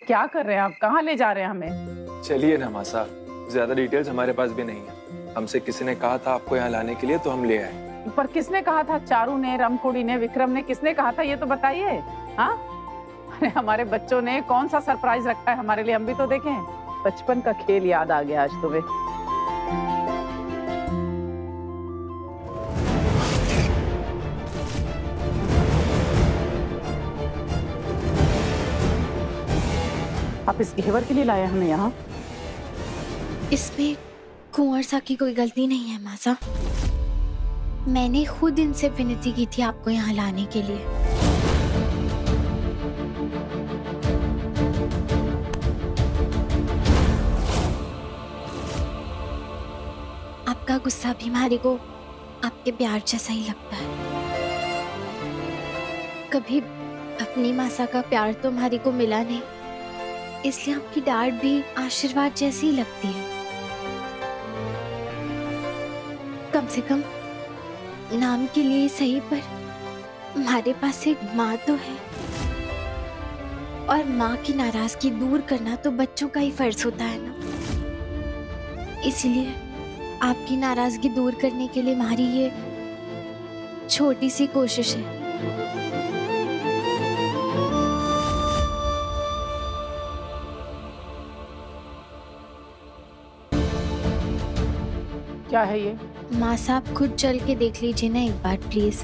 क्या कर रहे हैं आप? कहाँ ले जा रहे हैं हमें? चलिए ना मासा, ज्यादा डिटेल्स हमारे पास भी नहीं है। हमसे किसी ने कहा था आपको यहाँ लाने के लिए, तो हम ले आए। पर किसने कहा था? चारू ने, रमकुड़ी ने, विक्रम ने, किसने कहा था? ये तो बताइए। हाँ, अरे हमारे बच्चों ने कौन सा सरप्राइज रखा है हमारे लिए, हम भी तो देखें। बचपन का खेल याद आ गया आज तुम्हें। आप इस घेवर के लिए लाए हमें यहाँ? इसमें कुंवर सा की कोई गलती नहीं है मासा। मैंने खुद इनसे विनती की थी आपको यहाँ लाने के लिए। आपका गुस्सा भी हमारे को आपके प्यार जैसा ही लगता है। कभी अपनी मासा का प्यार तो हमारे को मिला नहीं, इसलिए आपकी डांट भी आशीर्वाद जैसी ही लगती है। कम से कम नाम के लिए सही, पर हमारे पास एक माँ तो है, और माँ की नाराजगी दूर करना तो बच्चों का ही फर्ज होता है ना। इसलिए आपकी नाराजगी दूर करने के लिए हमारी ये छोटी सी कोशिश है। क्या है ये? माँ साहब खुद चल के देख लीजिए ना एक बार प्लीज।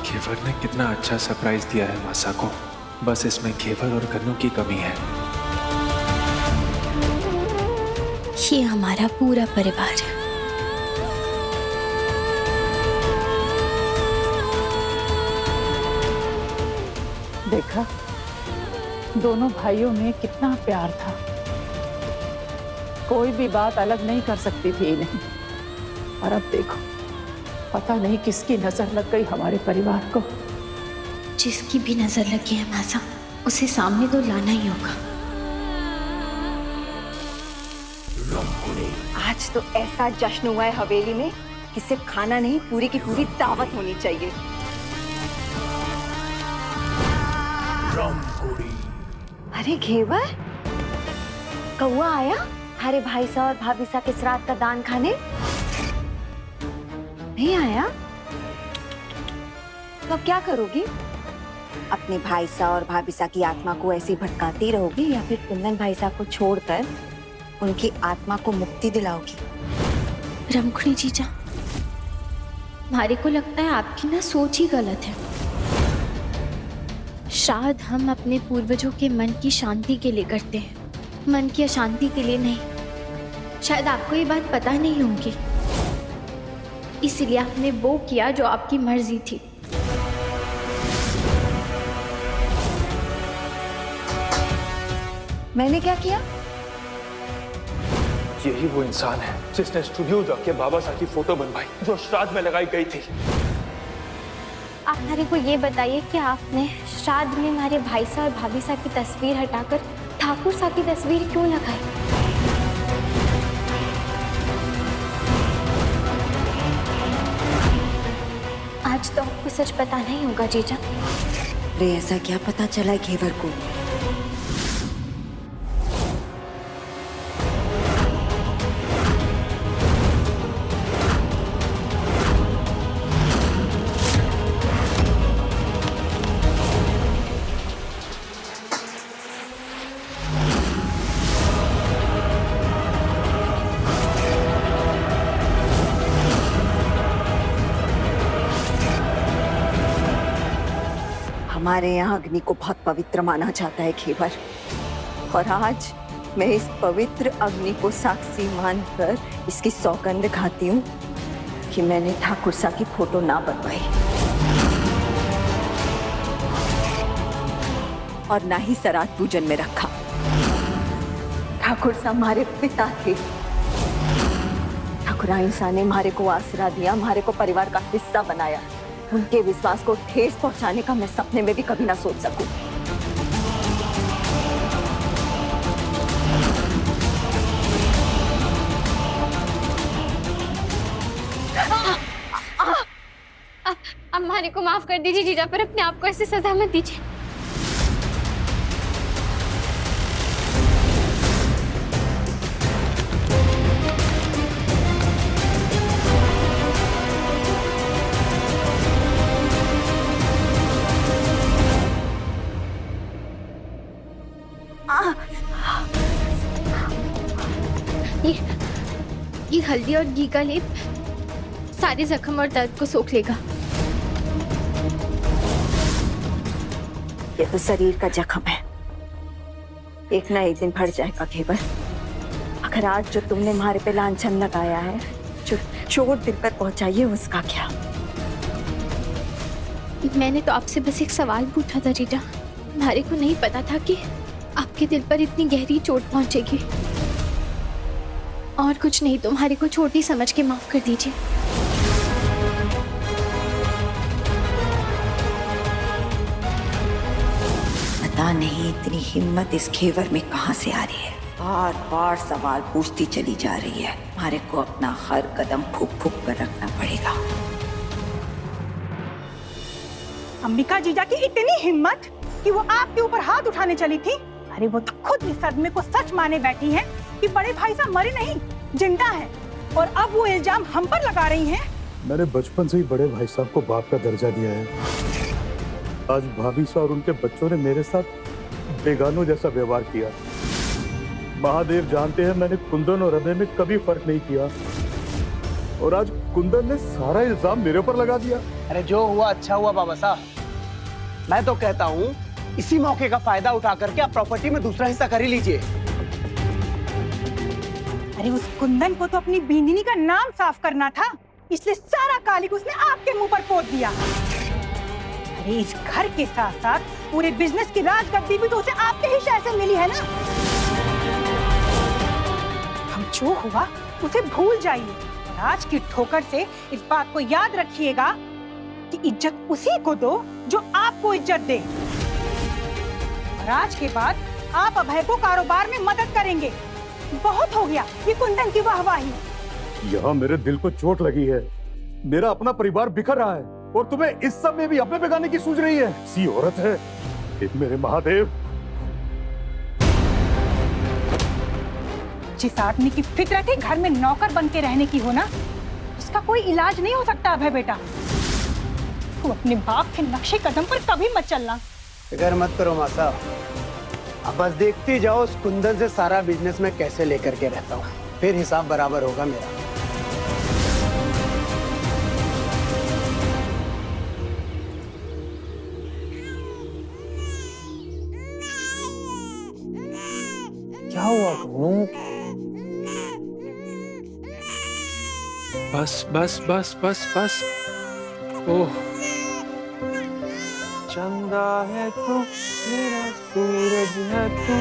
घेवर ने कितना अच्छा सरप्राइज दिया है मासा को। बस इसमें घेवर और गन्नू की कमी है। ये हमारा पूरा परिवार है। देखा, दोनों भाइयों में कितना प्यार था। कोई भी बात अलग नहीं कर सकती थी इन्हें। और अब देखो, पता नहीं किसकी नजर लग गई हमारे परिवार को। जिसकी भी नजर लगी है मासा, उसे सामने तो लाना ही होगा। आज तो ऐसा जश्न हुआ है हवेली में कि सिर्फ खाना नहीं, पूरी की पूरी दावत होनी चाहिए। अरे घेवर, कौआ आया हमारे भाई सा और भाभी सा किस रात का दान खाने? नहीं आया? तो अब क्या करोगी? अपने भाई सा और भाभी सा की आत्मा को ऐसी भटकाती रहोगी, या फिर कुंदन भाई सा को छोड़कर उनकी आत्मा को मुक्ति दिलाओगी? रमकुड़ी जीजा, हमारे को लगता है आपकी ना सोच ही गलत है। शायद हम अपने पूर्वजों के मन की शांति के लिए करते हैं, मन की अशांति के लिए नहीं। शायद आपको ये बात पता नहीं होगी, इसलिए आपने वो किया जो आपकी मर्जी थी। मैंने क्या किया? यही वो इंसान है जिसने स्टूडियो जाके बाबा साहब की फोटो बनवाई, जो श्राद्ध में लगाई गई थी। आप हमारे को ये बताइए कि आपने श्राद्ध में हमारे भाई सा और भाभी सा की तस्वीर हटाकर ठाकुर सा की तस्वीर क्यों लगाई? आज तो आपको सच पता नहीं होगा जीजा। अरे ऐसा क्या पता चला घेवर को? हमारे यहाँ अग्नि को बहुत पवित्र माना जाता है घेवर, और आज मैं इस पवित्र अग्नि को साक्षी मानकर इसकी सौगंध खाती हूँ कि मैंने ठाकुर सा की फोटो ना बनवाई और ना ही श्राद्ध पूजन में रखा। ठाकुर सा हमारे पिता थे। ठाकुरा इंसान ने हमारे को आसरा दिया, हमारे को परिवार का हिस्सा बनाया, उनके विश्वास को ठेस पहुंचाने का मैं सपने में भी कभी ना सोच सकूं। अब माने को माफ कर दीजिए जीजा, पर अपने आप को ऐसे सजा मत दीजिए। ये हल्दी और घी का लेप सारे जख्म और दर्द को सोख लेगा। ये तो शरीर का जख्म है, एक ना एक दिन भर जाएगा घेवर। अगर आज जो तुमने हमारे पे लांछन लगाया है, जो चोट दिल पर पहुंचाई है, उसका क्या? मैंने तो आपसे बस एक सवाल पूछा था जीजा, हमारे को नहीं पता था कि आपके दिल पर इतनी गहरी चोट पहुंचेगी। और कुछ नहीं, तुम्हारे को छोटी समझ के माफ कर दीजिए। पता नहीं इतनी हिम्मत इस घेवर में कहां से आ रही है। बार बार सवाल पूछती चली जा रही है। हमारे को अपना हर कदम फूक फूक कर रखना पड़ेगा। अंबिका जीजा की इतनी हिम्मत कि वो आपके ऊपर हाथ उठाने चली थी। अरे वो तो खुद इस सदमे को सच माने बैठी हैं कि बड़े भाई साहब मरे नहीं, जिंदा हैं, और अब वो इल्जाम हम पर लगा रही हैं। मैंने बचपन से ही बड़े भाई साहब को बाप का दर्जा दिया है। आज भाभी सा और उनके बच्चों ने मेरे साथ बेगानों जैसा व्यवहार किया। महादेव जानते हैं मैंने कुंदन और अभय में कभी फर्क नहीं किया, और आज कुंदन ने सारा इल्जाम मेरे ऊपर लगा दिया। अरे जो हुआ अच्छा हुआ बाबा साहब। मैं तो कहता हूँ इसी मौके का फायदा उठा करके आप प्रॉपर्टी में दूसरा हिस्सा कर ही लीजिए। अरे उस कुंदन को तो अपनी बींदनी का नाम साफ करना था, इसलिए सारा कालिक उसने आपके मुंह पर पोत दिया। अरे इस घर के साथ साथ पूरे बिजनेस की राजगद्दी भी तो उसे आपके ही शहर से मिली है ना। हम जो हुआ उसे भूल जाइए। आज की ठोकर से इस बात को याद रखिएगा कि इज्जत उसी को दो जो आपको इज्जत दे। और आज के बाद आप अभय को कारोबार में मदद करेंगे। बहुत हो गया ये कुंदन की वाहवाही। यहाँ मेरे दिल को चोट लगी है। मेरा अपना परिवार बिखर रहा है, और तुम्हें इस सब में भी अपने बेगाने की सूझ रही है। सी औरत है मेरे महादेव। जिस आदमी की फितरत ही घर में नौकर बन के रहने की हो ना, उसका कोई इलाज नहीं हो सकता। अभय बेटा, तू अपने बाप के नक्शे कदम पर कभी मत चलना। फिक्र मत करो माँ साहब, अब बस देखते जाओ उस कुंदन से सारा बिजनेस में कैसे लेकर के रहता हूँ, फिर हिसाब बराबर होगा मेरा। क्या हुआ कन्नू? बस बस बस बस बस। ओह, चंदा है तू, मेरा सूरज है तू।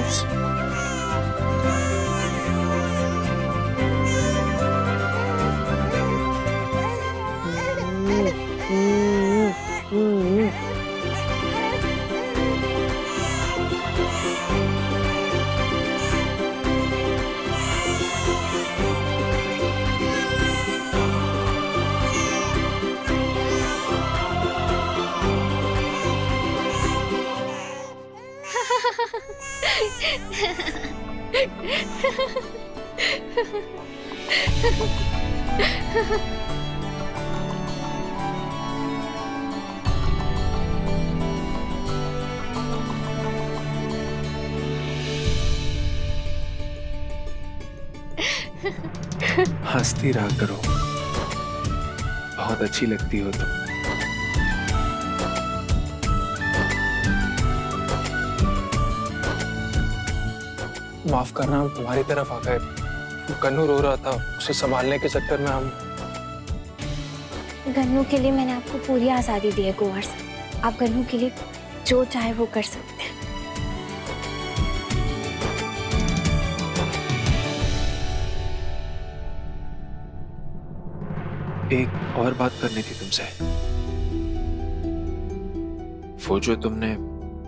हंसती रहा करो, बहुत अच्छी लगती हो तुम। माफ करना, हम तुम्हारी तरफ आ गए। कन्नू रो रहा था, उसे संभालने के चक्कर में हम। गन्नू के लिए मैंने आपको पूरी आजादी दी है कुंवर साहब। आप गन्नू के लिए जो चाहे वो कर सकते हैं। एक और बात करनी थी तुमसे। वो जो तुमने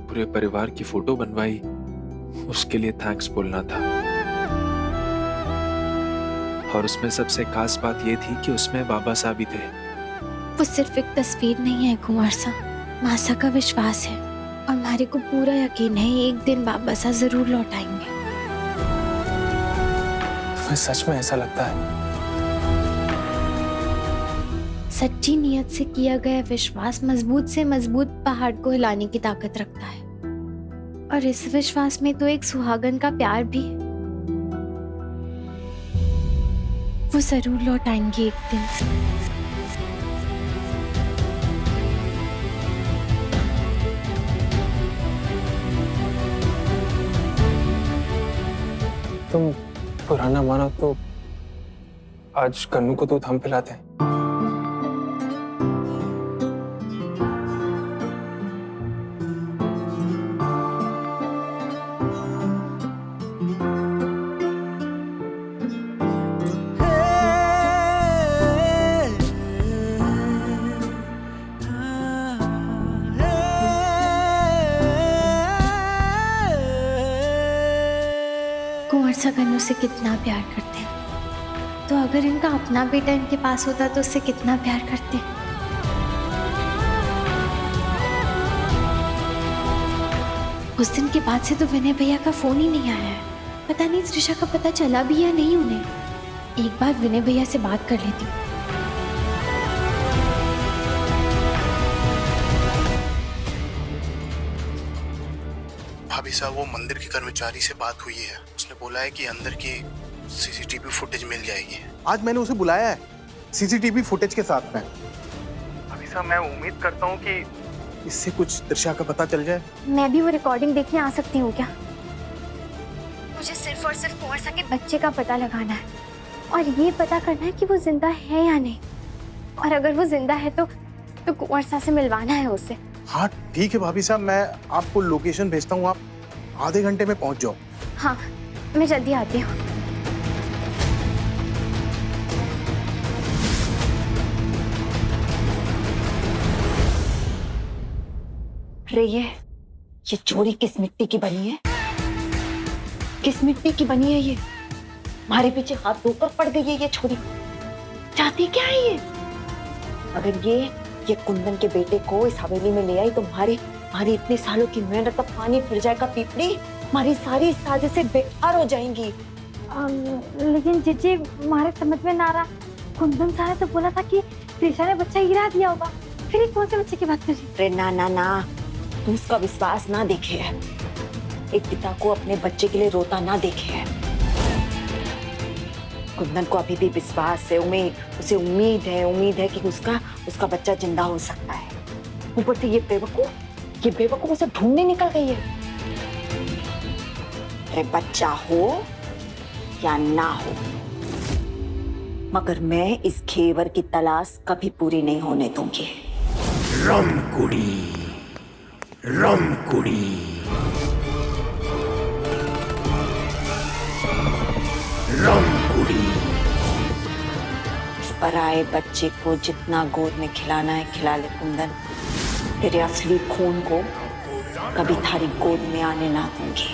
पूरे परिवार की फोटो बनवाई, उसके लिए थैंक्स बोलना था। और उसमें सबसे खास बात ये थी कि उसमें बाबा साहब भी थे। वो सिर्फ एक तस्वीर नहीं है कुंवर साहब, मासा का विश्वास है और हमारे को पूरा यकीन है एक दिन बाबा साहब जरूर लौट आएंगे। तुम्हें सच में ऐसा लगता है? सच्ची नियत से किया गया विश्वास मजबूत से मजबूत पहाड़ को हिलाने की ताकत रखता है, और इस विश्वास में तो एक सुहागन का प्यार भी है। वो जरूर लौट आएंगे एक दिन। तुम पुराना मानो तो आज कन्नू को दूध हम पिलाते हैं। कुंवर सा कन्नू से कितना प्यार करते हैं, तो अगर इनका अपना बेटा इनके पास होता तो उससे कितना प्यार करते। उस दिन के बाद से तो विनय भैया का फोन ही नहीं आया है। पता नहीं त्रिशा का पता चला भी या नहीं उन्हें। एक बार विनय भैया से बात कर लेती हूँ। भाभी साहब, वो मंदिर के कर्मचारी से बात हुई है। उसने बोला है कि अंदर की सीसीटीवी फुटेज मिल जाएगी। आज मैंने उसे बुलाया है सीसीटीवी फुटेज के साथ में। भाभी साहब, मैं उम्मीद करता हूँ कि इससे कुछ त्रिशा का पता चल जाए। मैं भी वो रिकॉर्डिंग देखने आ सकती हूँ क्या? मुझे सिर्फ और सिर्फ कुंवर सा के बच्चे का पता लगाना है और ये पता करना है कि वो जिंदा है या नहीं, और अगर वो जिंदा है तो कुंवर सा से मिलवाना है उससे। हाँ ठीक है भाभी साहब, मैं आपको लोकेशन भेजता हूँ, आप आधे घंटे में पहुँच जाओ। हाँ, मैं जल्दी आती हूँ। अरे ये चोरी किस मिट्टी की बनी है? किस मिट्टी की बनी है ये? हमारे पीछे हाथ धोकर पड़ गई है ये छोरी। चाहती क्या है ये? अगर ये कुंदन के बेटे को इस हवेली में ले आई तो हमारी इतने सालों की मेहनत का पानी फिर जाएगा पीपड़ी। हमारी सारी साजिशें बेकार हो जाएंगी। लेकिन जीजी, हमारे समझ में ना रहा। कुंदन सारा तो बोला था कि त्रिशा ने बच्चा गिरा दिया होगा, फिर ये कौन से बच्चे की बात कर रही? अरे ना, तुम उसका विश्वास ना देखे है। एक पिता को अपने बच्चे के लिए रोता ना देखे है। कुंदन को अभी भी विश्वास है, उसे उम्मीद है कि उसका बच्चा जिंदा हो सकता है। ऊपर से ये बेवकूफ उसे ढूंढने निकल गई है। अरे बच्चा हो या ना हो, मगर मैं इस घेवर की तलाश कभी पूरी नहीं होने दूंगी। रमकुड़ी इस पराए बच्चे को जितना गोद में खिलाना है खिला ले कुंदन। तेरे असली खून को कभी थारी गोद में आने ना दूंगी।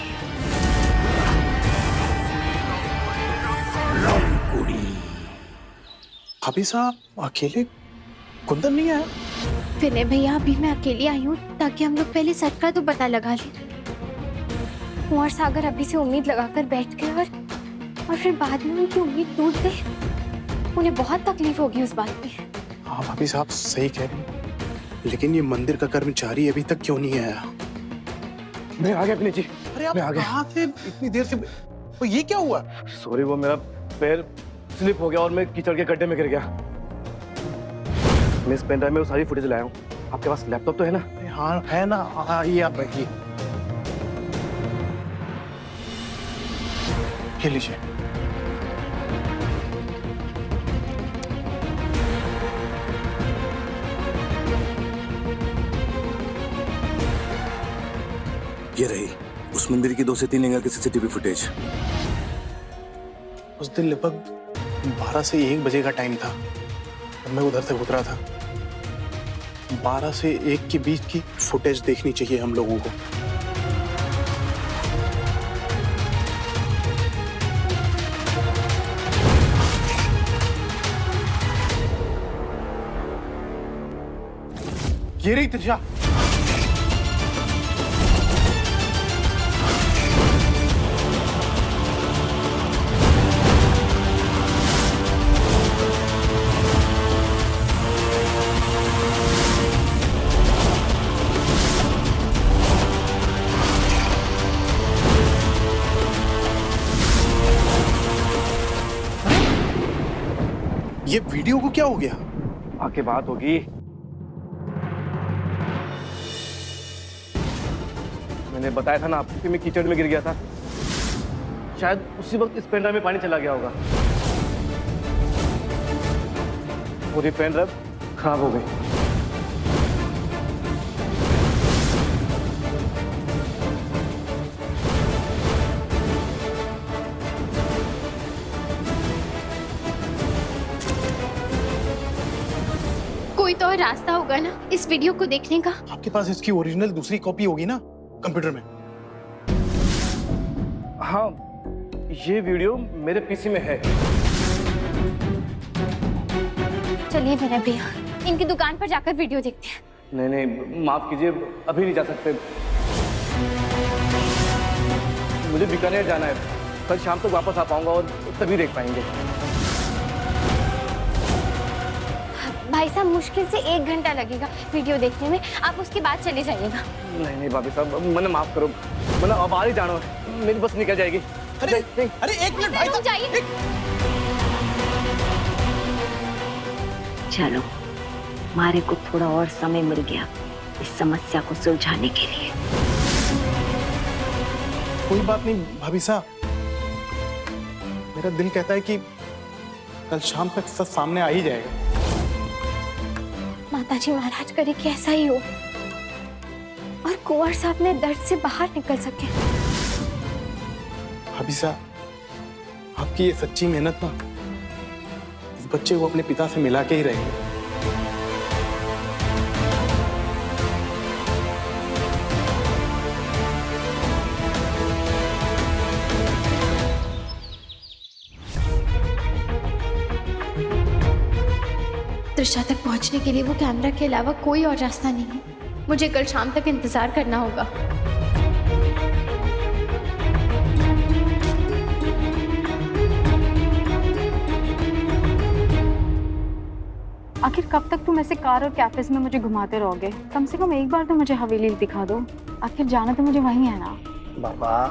भाभी साहब, अकेले कुंदन नहीं आया? विनय भैया, अभी मैं अकेली आई हूँ ताकि हम लोग पहले सच का तो पता लगा लें। कुंवर सागर अभी से उम्मीद लगाकर बैठ गए और फिर बाद में उनकी उम्मीद टूट गई। उन्हें बहुत तकलीफ होगी उस बात में। हाँ भाभी साहब, सही कह रहे हैं, लेकिन ये मंदिर का कर्मचारी अभी तक क्यों नहीं आया? मैं आ गया अपनी जी। अरे आप मैं आ गया। कहाँ थे इतनी देर से? तो ये क्या हुआ? सॉरी, वो मेरा पैर स्लिप हो गया और मैं कीचड़ के गड्ढे में गिर गया। मैं इस पेन ड्राइव में वो सारी फुटेज लाया हूँ। आपके पास लैपटॉप तो है ना? हाँ है ना, आइए आप बैठिए। ये लीजिए। ये रही उस मंदिर की 2 से 3 एंगल की सीसीटीवी फुटेज। उस दिन लगभग 12 से 1 बजे का टाइम था। मैं उधर से गुजरा था। 12 से 1 के बीच की फुटेज देखनी चाहिए हम लोगों को। ये रही त्रिशा। ये वीडियो को क्या हो गया? आके बात होगी। मैंने बताया था ना आपको कि मैं कीचड़ में गिर गया था। शायद उसी वक्त इस पेन ड्राइव में पानी चला गया होगा और ये पेन ड्राइव खराब हो गई। कोई तो और रास्ता होगा ना इस वीडियो को देखने का? आपके पास इसकी ओरिजिनल दूसरी कॉपी होगी ना कंप्यूटर में? हाँ, ये वीडियो मेरे पीसी में है। चलिए मेरे भैया, इनकी दुकान पर जाकर वीडियो देखते हैं। नहीं नहीं, माफ कीजिए, अभी नहीं जा सकते। मुझे बीकानेर जाना है, कल शाम तक वापस आ पाऊंगा और तभी देख पाएंगे। भाई साहब, मुश्किल से 1 घंटा लगेगा वीडियो देखने में, आप उसके बाद चले जाइएगा। नहीं नहीं भाभी साहब, मैंने माफ करो, मैंने अब आ ही जाना है, मेरी बस निकल जाएगी। अरे अरे 1 मिनट भाई साहब, जाइए। चलो, हमारे को थोड़ा और समय मिल गया इस समस्या को सुलझाने के लिए। कोई बात नहीं भाभी साहब, मेरा दिल कहता है कि कल शाम तक सब सामने आ ही जाएगा। माताजी महाराज करे कि ऐसा ही हो और कुंवर साहब ने दर्द से बाहर निकल सके। भाभी साहब, आपकी ये सच्ची मेहनत ना इस बच्चे को अपने पिता से मिला के ही रहेगी। त्रिशा तक पहुंचने के लिए वो कैमरा के अलावा कोई और रास्ता नहीं है। मुझे कल शाम तक इंतजार करना होगा। आखिर कब तक तुम ऐसे कार और कैफेज में मुझे घुमाते रहोगे? कम से कम एक बार तो मुझे हवेली दिखा दो। आखिर जाना तो मुझे वहीं है ना। बाबा,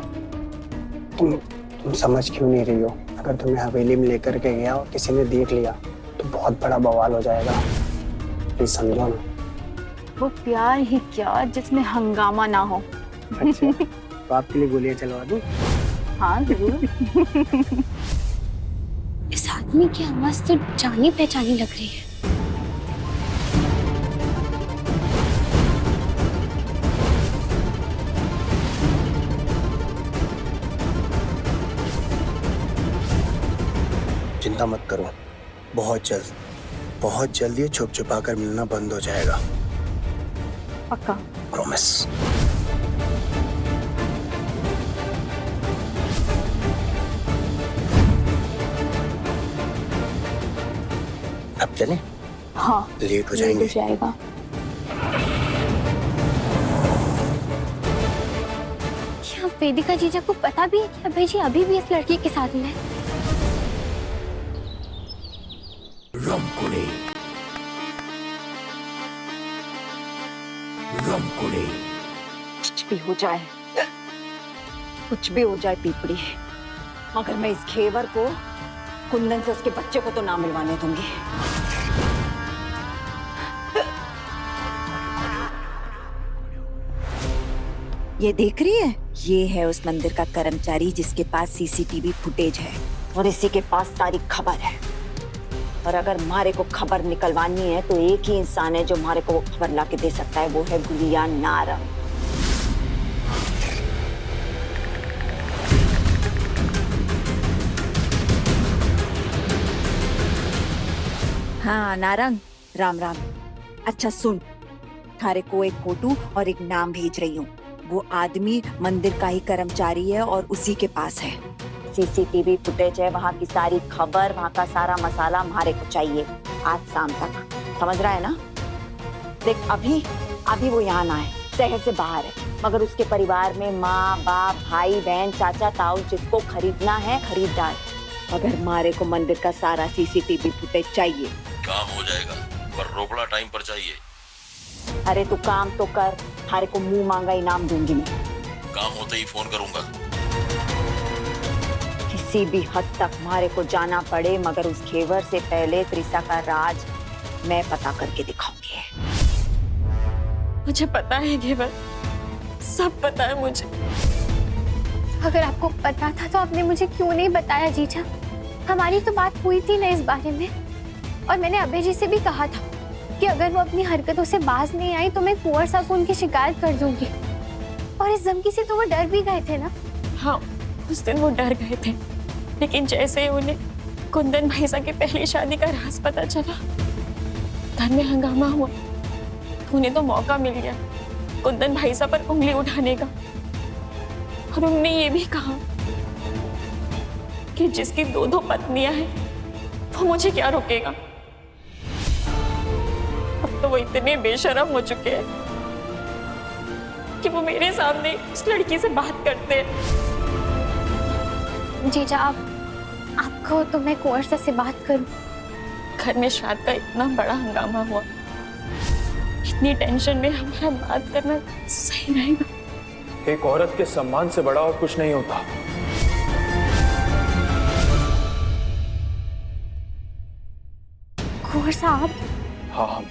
तुम समझ क्यों नहीं रही हो? अगर तुम्हें हवेली में लेकर के गया और किसी ने देख लिया तो बहुत बड़ा बवाल हो जाएगा। प्लीज समझो ना। वो प्यार ही क्या जिसमें हंगामा ना हो। अच्छा, तो आपके लिए गोलियां चलवा दूं? हाँ जरूर। इस आदमी की आवाज तो जानी पहचानी लग रही है। चिंता मत करो, बहुत जल्द ये छुप छुपा कर मिलना बंद हो जाएगा। पक्का? प्रॉमिस। अब चलें? हाँ, लेट हो जाएंगे। लेट हो जाएगा। क्या वेदिका जीजा को पता भी है कि अभय जी अभी भी इस लड़की के साथ में है? कुछ भी हो जाए, कुछ भी हो जाए पीपड़ी, मगर मैं इस घेवर को कुंदन से उसके बच्चे को तो ना मिलवाने दूंगी। ये देख रही है, ये है उस मंदिर का कर्मचारी जिसके पास सीसीटीवी फुटेज है और इसी के पास सारी खबर है। और अगर मारे को खबर निकलवानी है तो एक ही इंसान है जो मारे को वो खबर ला के दे सकता है, वो है गुलिया नारंग। हाँ नारंग, राम राम। अच्छा सुन, थारे को एक फोटो और एक नाम भेज रही हूँ। वो आदमी मंदिर का ही कर्मचारी है और उसी के पास है। सीसीटीवी फुटेज है, वहाँ की सारी खबर, वहाँ का सारा मसाला हमारे को चाहिए आज शाम तक। समझ रहा है ना? देख अभी वो यहाँ ना है, शहर से बाहर है, मगर उसके परिवार में माँ बाप भाई बहन चाचा ताऊ जिसको खरीदना है खरीदार, मगर हमारे को मंदिर का सारा सीसीटीवी फुटेज चाहिए। काम हो जाएगा पर रोकड़ा टाइम पर चाहिए। अरे तू काम तो कर, हमारे को मुंह मांगा इनाम दूंगी मैं। काम होते ही फोन करूंगा। किसी भी हद तक हमारे को जाना पड़े, मगर उस घेवर से पहले त्रिशा का राज मैं पता करके दिखाऊंगी। मुझे पता है घेवर, सब पता है मुझे। अगर आपको पता था तो आपने मुझे क्यों नहीं बताया जीजा? हमारी तो बात हुई थी ना इस बारे में, और मैंने अभय जी से भी कहा था कि अगर वो अपनी हरकतों से बाज नहीं आई तो मैं कुंवर साहब को उनकी शिकायत कर दूंगी। और इस धमकी से तो वो डर भी गए थे ना। हाँ, उस दिन वो डर गए थे, लेकिन जैसे ही उन्हें कुंदन भाईसा की पहली शादी का राज पता चला, घर में हंगामा हुआ। उन्हें तो मौका मिल गया कुंदन भाईसा पर उंगली उठाने का, और उन्होंने ये भी कहा कि जिसकी दो पत्नियां हैं वो मुझे क्या रोकेगा। अब तो वो इतने बेशर्म हो चुके हैं कि वो मेरे सामने उस लड़की से बात करते हैं। जीजा आपको तो मैं कुंवर साहब से बात करूं। घर में शादी का इतना बड़ा हंगामा हुआ, इतनी टेंशन में हमारा बात करना सही रहेगा? एक औरत के सम्मान से बड़ा और कुछ नहीं होता। कुंवर साहब। हाँ,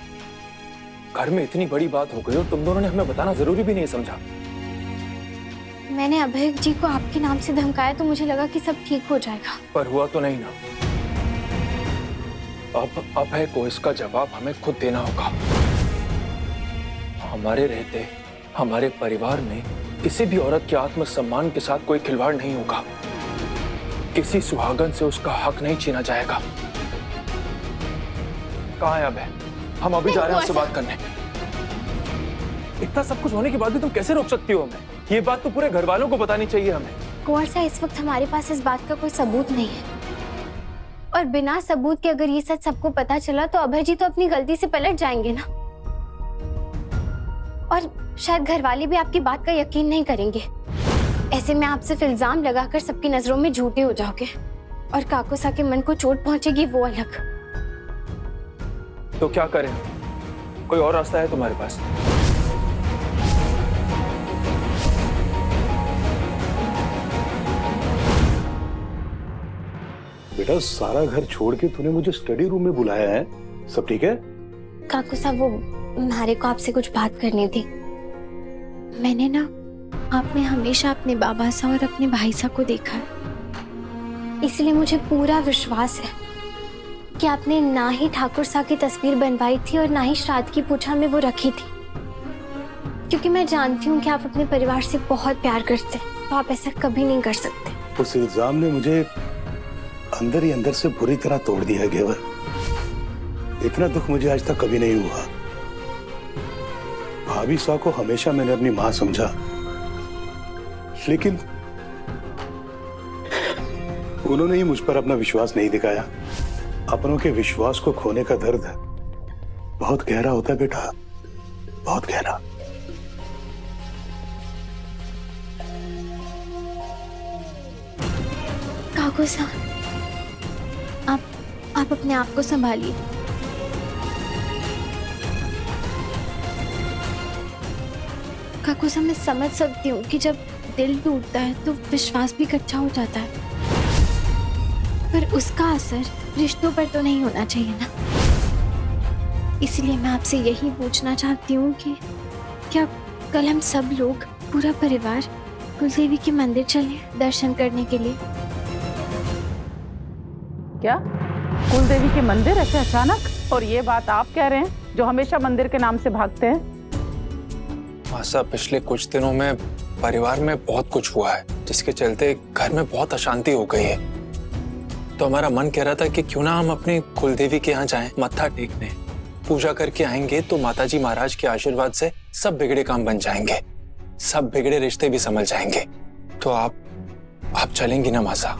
घर में इतनी बड़ी बात हो गई और तुम दोनों ने हमें बताना जरूरी भी नहीं समझा। मैंने अभय जी को आपके नाम से धमकाया तो मुझे लगा कि सब ठीक हो जाएगा, पर हुआ तो नहीं ना। अब अभय को इसका जवाब हमें खुद देना होगा। हमारे रहते हमारे परिवार में किसी भी औरत के आत्मसम्मान के साथ कोई खिलवाड़ नहीं होगा। किसी सुहागन से उसका हक नहीं छीना जाएगा। कहाँ है अभय? हम अभी जा रहे हैं उससे बात करने। इतना सब कुछ होने के बाद भी तुम कैसे रोक सकती हो हमें? ये बात तो पूरे घर वालों को बतानी चाहिए हमें। कुंवर साहब, इस वक्त हमारे पास इस बात का कोई सबूत नहीं है, और बिना सबूत के अगर ये सच सबको पता चला तो अभय जी तो अपनी गलती से पलट जाएंगे ना, और शायद घर वाले भी आपकी बात का यकीन नहीं करेंगे। ऐसे में आप सिर्फ इल्जाम लगाकर सबकी नजरों में झूठे हो जाओगे, और काकोसा के मन को चोट पहुंचेगी वो अलग। तो क्या करें? कोई और रास्ता है तुम्हारे पास? बेटा, सारा घर छोड़ के तूने मुझे स्टडी रूम में बुलाया है, सब ठीक है? काकोसा, वो हमारे को आपसे कुछ बात करनी थी। मैंने ना आप में हमेशा अपने बाबा सा और अपने भाई सा को देखा है, इसलिए मुझे पूरा विश्वास है कि आपने ना ही ठाकुर सा की तस्वीर बनवाई थी और ना ही श्राद्ध की पूछा में वो रखी थी, क्योंकि मैं जानती हूँ कि आप अपने परिवार से बहुत प्यार करते हैं, तो आप ऐसा कभी नहीं कर सकते। उस इल्जाम ने मुझे अंदर ही अंदर से बुरी तरह तोड़ दिया है घेवर। इतना दुख मुझे आज तक कभी नहीं हुआ। भाभी सा को हमेशा मैंने अपनी मां समझा, लेकिन उन्होंने ही मुझ पर अपना विश्वास नहीं दिखाया। अपनों के विश्वास को खोने का दर्द बहुत गहरा होता है बेटा, बहुत गहरा। काकोसा, आप अपने आप को संभालिए। काकोसा, मैं समझ सकती हूँ कि जब दिल टूटता है तो विश्वास भी कच्चा हो जाता है, पर उसका असर रिश्तों पर तो नहीं होना चाहिए ना। इसलिए मैं आपसे यही पूछना चाहती हूँ कि क्या कल हम सब लोग, पूरा परिवार, कुलदेवी के मंदिर चले दर्शन करने के लिए? क्या कुलदेवी के मंदिर ऐसे अचानक? और ये बात आप कह रहे हैं जो हमेशा मंदिर के नाम से भागते हैं? मासा, पिछले कुछ दिनों में परिवार में बहुत कुछ हुआ है जिसके चलते घर में बहुत अशांति हो गई है। तो हमारा मन कह रहा था कि क्यों ना हम अपनी कुलदेवी के यहाँ जाएं, मत्था टेकने, पूजा करके आएंगे तो माताजी महाराज के आशीर्वाद से सब बिगड़े काम बन जाएंगे, सब बिगड़े रिश्ते भी संभल जाएंगे। तो आप चलेंगी ना मासा?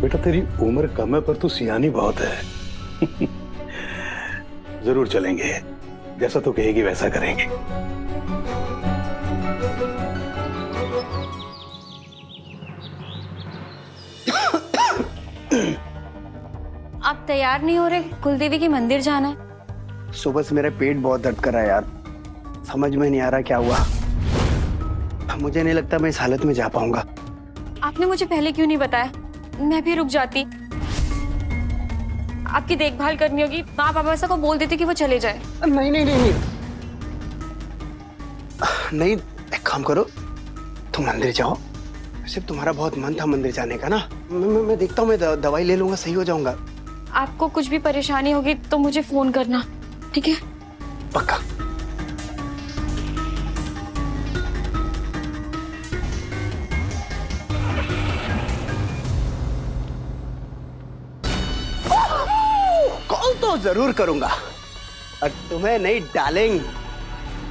बेटा तेरी उम्र कम है पर तू सियानी बहुत है। जरूर चलेंगे, जैसा तू कहेगी वैसा करेंगे। आप तैयार नहीं हो रहे? कुलदेवी के मंदिर जाना है। सुबह से मेरा पेट बहुत दर्द कर रहा है यार, समझ में नहीं आ रहा क्या हुआ। मुझे नहीं लगता मैं इस हालत में जा पाऊंगा। आपने मुझे पहले क्यों नहीं बताया? मैं भी रुक जाती। आपकी देखभाल करनी होगी, माँ पापा ऐसा को बोल देते कि वो चले जाए। नहीं नहीं नहीं नहीं नहीं, एक काम करो, तुम मंदिर जाओ। सिर्फ तुम्हारा बहुत मन था मंदिर जाने का ना। मैं देखता हूँ, मैं दवाई ले लूंगा, सही हो जाऊंगा। आपको कुछ भी परेशानी होगी तो मुझे फोन करना, ठीक है? पक्का। कॉल तो जरूर करूंगा, और तुम्हें नहीं डार्लिंग,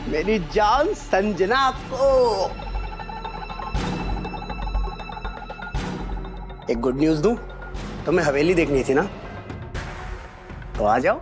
मेरी जान संजना को। एक गुड न्यूज दूं? तुम्हें हवेली देखनी थी ना, तो आ जाओ।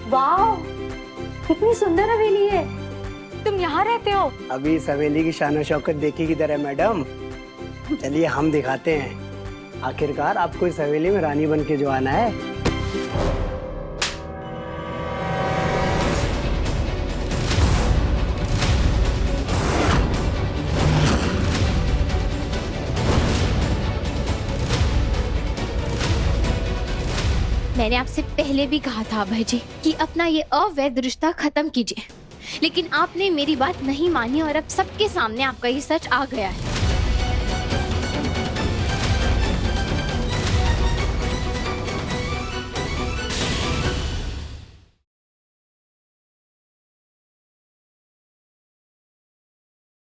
वाह, कितनी सुंदर हवेली है। तुम यहाँ रहते हो? अभी इस हवेली की शान शौकत देखी किधर है मैडम? चलिए हम दिखाते हैं। आखिरकार आपको इस हवेली में रानी बन के जो आना है। मैंने आपसे पहले भी कहा था अभय जी कि अपना ये अवैध रिश्ता खत्म कीजिए, लेकिन आपने मेरी बात नहीं मानी और अब सबके सामने आपका ये सच आ गया है।